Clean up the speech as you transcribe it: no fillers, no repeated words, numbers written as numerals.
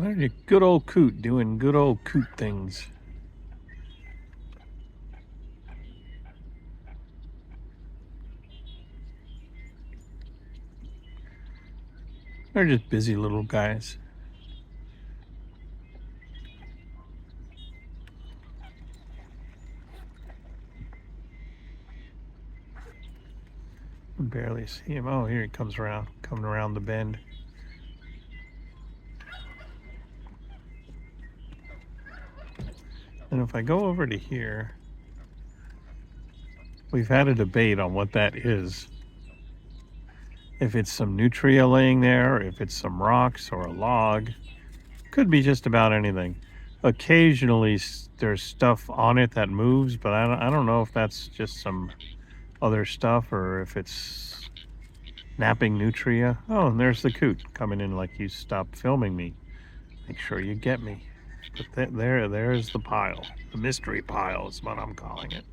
There's good old Coot doing good old Coot things. They're just busy little guys. I can barely see him. Oh, here he comes around, coming around the bend. And if I go over to here, we've had a debate on what that is. If it's some nutria laying there, or if it's some rocks or a log. Could be just about anything. Occasionally there's stuff on it that moves, but I don't know if that's just some other stuff or if it's napping nutria. Oh, and there's the Coot coming in like you stopped filming me. Make sure you get me. But there's the pile. The mystery pile is what I'm calling it.